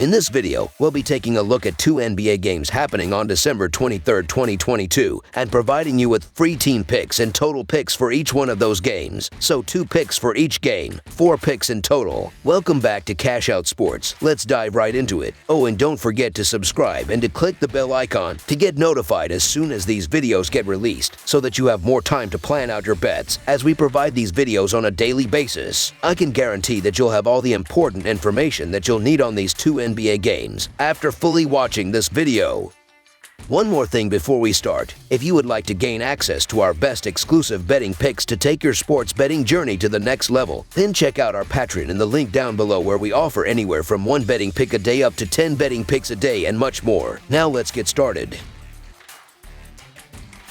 In this video, we'll be taking a look at 2 NBA games happening on December 23, 2022, and providing you with free team picks and total picks for each one of those games. So 2 picks for each game, 4 picks in total. Welcome back to Cash Out Sports. Let's dive right into it. Oh, and don't forget to subscribe and to click the bell icon to get notified as soon as these videos get released, so that you have more time to plan out your bets as we provide these videos on a daily basis. I can guarantee that you'll have all the important information that you'll need on these 2 NBA games after fully watching this video. One more thing before we start. If you would like to gain access to our best exclusive betting picks to take your sports betting journey to the next level, then check out our Patreon in the link down below, where we offer anywhere from 1 betting pick a day up to 10 betting picks a day and much more. Now let's get started.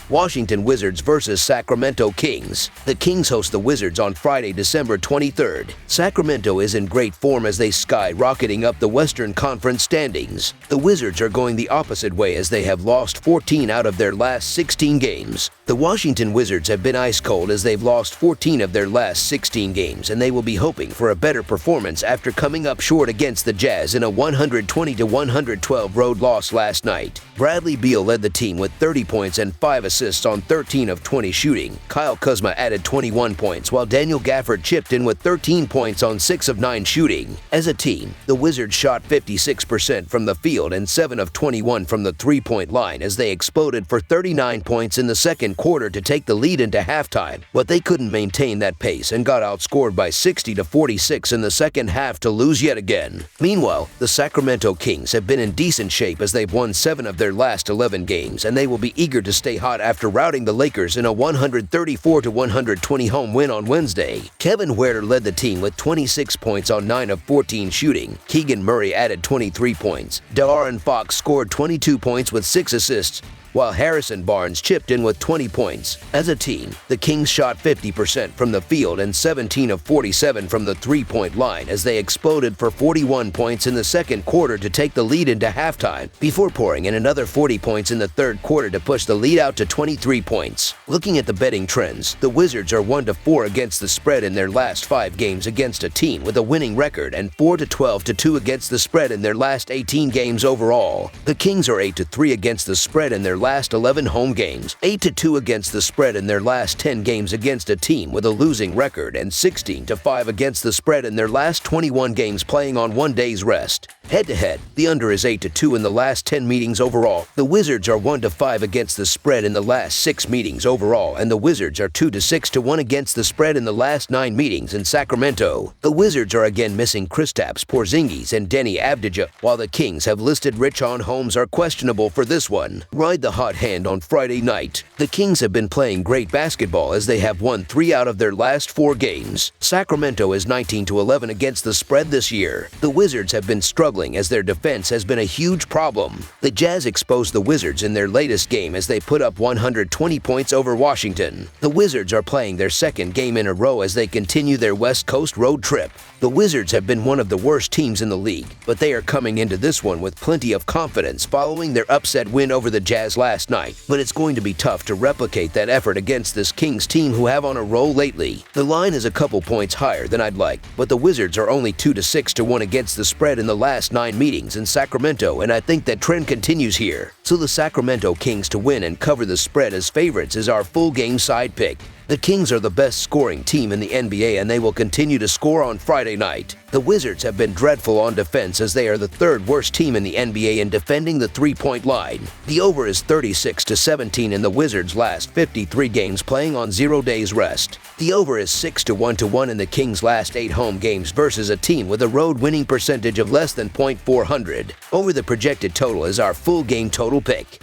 Washington Wizards vs. Sacramento Kings. The Kings host the Wizards on Friday, December 23rd. Sacramento is in great form as they skyrocketing up the Western Conference standings. The Wizards are going the opposite way as they have lost 14 out of their last 16 games. The Washington Wizards have been ice cold as they've lost 14 of their last 16 games, and they will be hoping for a better performance after coming up short against the Jazz in a 120-112 road loss last night. Bradley Beal led the team with 30 points and 5 assists on 13 of 20 shooting. Kyle Kuzma added 21 points, while Daniel Gafford chipped in with 13 points on 6 of 9 shooting. As a team, the Wizards shot 56% from the field and 7 of 21 from the three-point line as they exploded for 39 points in the second quarter to take the lead into halftime, but they couldn't maintain that pace and got outscored by 60-46 in the second half to lose yet again. Meanwhile, the Sacramento Kings have been in decent shape as they've won 7 of their last 11 games, and they will be eager to stay hot after routing the Lakers in a 134-120 home win on Wednesday. Kevin Huerter led the team with 26 points on 9 of 14 shooting. Keegan Murray added 23 points. De'Aaron Fox scored 22 points with 6 assists, while Harrison Barnes chipped in with 20 points. As a team, the Kings shot 50% from the field and 17 of 47 from the three-point line as they exploded for 41 points in the second quarter to take the lead into halftime, before pouring in another 40 points in the third quarter to push the lead out to 23 points. Looking at the betting trends, the Wizards are 1-4 against the spread in their last 5 games against a team with a winning record, and 4-12-2 against the spread in their last 18 games overall. The Kings are 8-3 against the spread in their last 11 home games, 8-2 against the spread in their last 10 games against a team with a losing record, and 16-5 against the spread in their last 21 games playing on 1 day's rest. Head-to-head, the under is 8-2 in the last 10 meetings overall. The Wizards are 1-5 against the spread in the last 6 meetings overall, and the Wizards are 2-6-1 against the spread in the last 9 meetings in Sacramento. The Wizards are again missing Kristaps Porzingis and Denny Avdija, while the Kings have listed Richaun Holmes are questionable for this one. Ride the hot hand on Friday night. The Kings have been playing great basketball as they have won 3 out of their last 4 games. Sacramento is 19-11 against the spread this year. The Wizards have been struggling as their defense has been a huge problem. The Jazz exposed the Wizards in their latest game as they put up 120 points over Washington. The Wizards are playing their second game in a row as they continue their West Coast road trip. The Wizards have been one of the worst teams in the league, but they are coming into this one with plenty of confidence following their upset win over the Jazz last night, but it's going to be tough to replicate that effort against this Kings team who have on a roll lately. The line is a couple points higher than I'd like, but the Wizards are only 2-6-1 against the spread in the last 9 meetings in Sacramento, and I think that trend continues here. So the Sacramento Kings to win and cover the spread as favorites is our full game side pick. The Kings are the best scoring team in the NBA, and they will continue to score on Friday night. The Wizards have been dreadful on defense as they are the 3rd worst team in the NBA in defending the three-point line. The over is 36-17 in the Wizards' last 53 games playing on 0 days rest. The over is 6-1 in the Kings' last 8 home games versus a team with a road winning percentage of less than .400. Over the projected total is our full game total pick.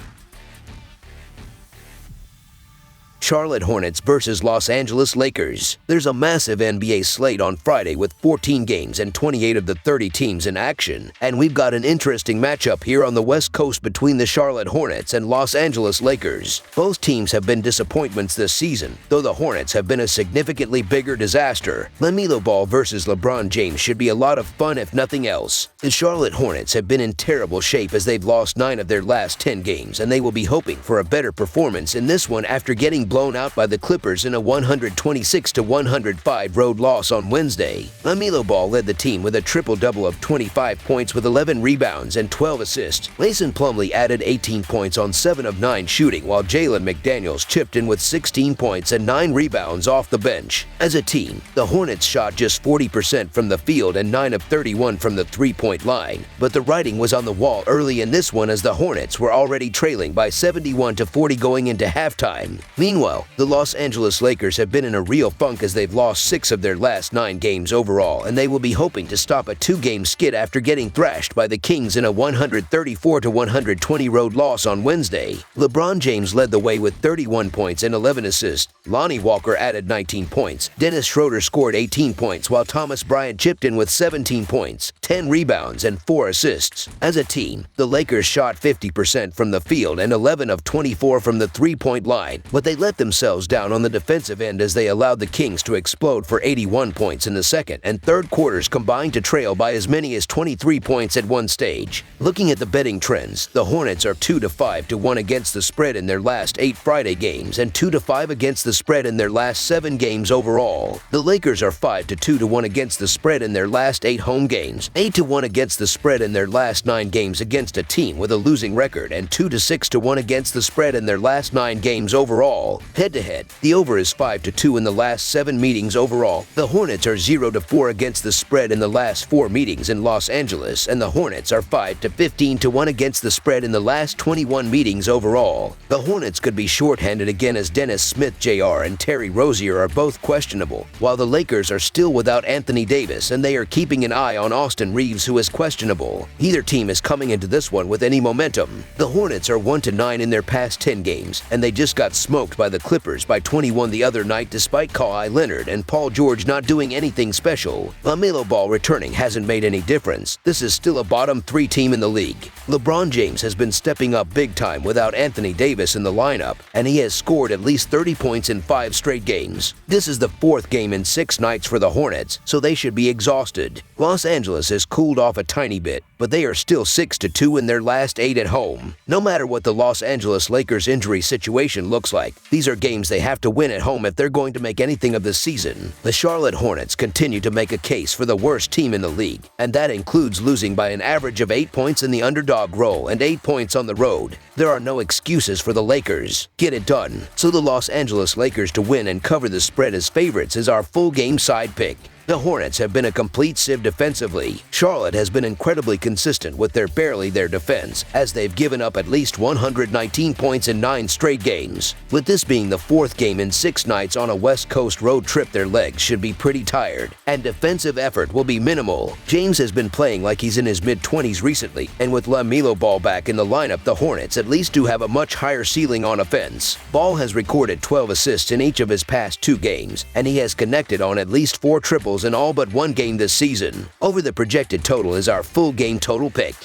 Charlotte Hornets vs. Los Angeles Lakers. There's a massive NBA slate on Friday with 14 games and 28 of the 30 teams in action, and we've got an interesting matchup here on the West Coast between the Charlotte Hornets and Los Angeles Lakers. Both teams have been disappointments this season, though the Hornets have been a significantly bigger disaster. LaMelo Ball versus LeBron James should be a lot of fun if nothing else. The Charlotte Hornets have been in terrible shape as they've lost 9 of their last 10 games, and they will be hoping for a better performance in this one after getting blown blown out by the Clippers in a 126-105 road loss on Wednesday. LaMelo Ball led the team with a triple-double of 25 points with 11 rebounds and 12 assists. Mason Plumlee added 18 points on 7 of 9 shooting, while Jalen McDaniels chipped in with 16 points and 9 rebounds off the bench. As a team, the Hornets shot just 40% from the field and 9 of 31 from the three-point line, but the writing was on the wall early in this one as the Hornets were already trailing by 71-40 going into halftime. Meanwhile, the Los Angeles Lakers have been in a real funk as they've lost 6 of their last 9 games overall, and they will be hoping to stop a 2-game skid after getting thrashed by the Kings in a 134-120 road loss on Wednesday. LeBron James led the way with 31 points and 11 assists. Lonnie Walker added 19 points. Dennis Schroeder scored 18 points, while Thomas Bryant chipped in with 17 points, 10 rebounds, and 4 assists. As a team, the Lakers shot 50% from the field and 11 of 24 from the three-point line, but they let themselves down on the defensive end as they allowed the Kings to explode for 81 points in the second and third quarters combined to trail by as many as 23 points at one stage. Looking at the betting trends, the Hornets are 2-5-1 against the spread in their last 8 Friday games and 2-5 against the spread in their last 7 games overall. The Lakers are 5-2-1 against the spread in their last 8 home games, 8-1 against the spread in their last 9 games against a team with a losing record, and 2-6-1 against the spread in their last 9 games overall. Head-to-head, the over is 5-2 in the last 7 meetings overall. The Hornets are 0-4 against the spread in the last 4 meetings in Los Angeles, and the Hornets are 5-15-1 against the spread in the last 21 meetings overall. The Hornets could be shorthanded again as Dennis Smith Jr. and Terry Rozier are both questionable, while the Lakers are still without Anthony Davis and they are keeping an eye on Austin Reeves, who is questionable. Neither team is coming into this one with any momentum. The Hornets are 1-9 in their past 10 games, and they just got smoked by the Clippers by 21 the other night despite Kawhi Leonard and Paul George not doing anything special. LaMelo Ball returning hasn't made any difference. This is still a bottom 3 team in the league. LeBron James has been stepping up big time without Anthony Davis in the lineup, and he has scored at least 30 points in 5 straight games. This is the 4th game in 6 nights for the Hornets, so they should be exhausted. Los Angeles has cooled off a tiny bit, but they are still 6-2 in their last 8 at home. No matter what the Los Angeles Lakers injury situation looks like, these are games they have to win at home if they're going to make anything of this season. The Charlotte Hornets continue to make a case for the worst team in the league, and that includes losing by an average of 8 points in the underdog role and 8 points on the road. There are no excuses for the Lakers. Get it done. So the Los Angeles Lakers to win and cover the spread as favorites is our full game side pick. The Hornets have been a complete sieve defensively. Charlotte has been incredibly consistent with their barely there defense, as they've given up at least 119 points in 9 straight games. With this being the 4th game in 6 nights on a West Coast road trip, their legs should be pretty tired, and defensive effort will be minimal. James has been playing like he's in his mid-20s recently, and with LaMelo Ball back in the lineup, the Hornets at least do have a much higher ceiling on offense. Ball has recorded 12 assists in each of his past 2 games, and he has connected on at least 4 triples in all but 1 game this season. Over the projected total is our full game total pick.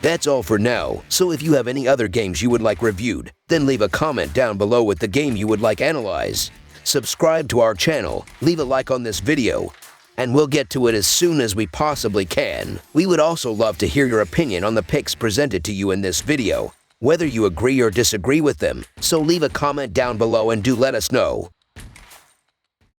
That's all for now, so if you have any other games you would like reviewed, then leave a comment down below with the game you would like analyzed. Subscribe to our channel, leave a like on this video, and we'll get to it as soon as we possibly can. We would also love to hear your opinion on the picks presented to you in this video, whether you agree or disagree with them, so leave a comment down below and do let us know.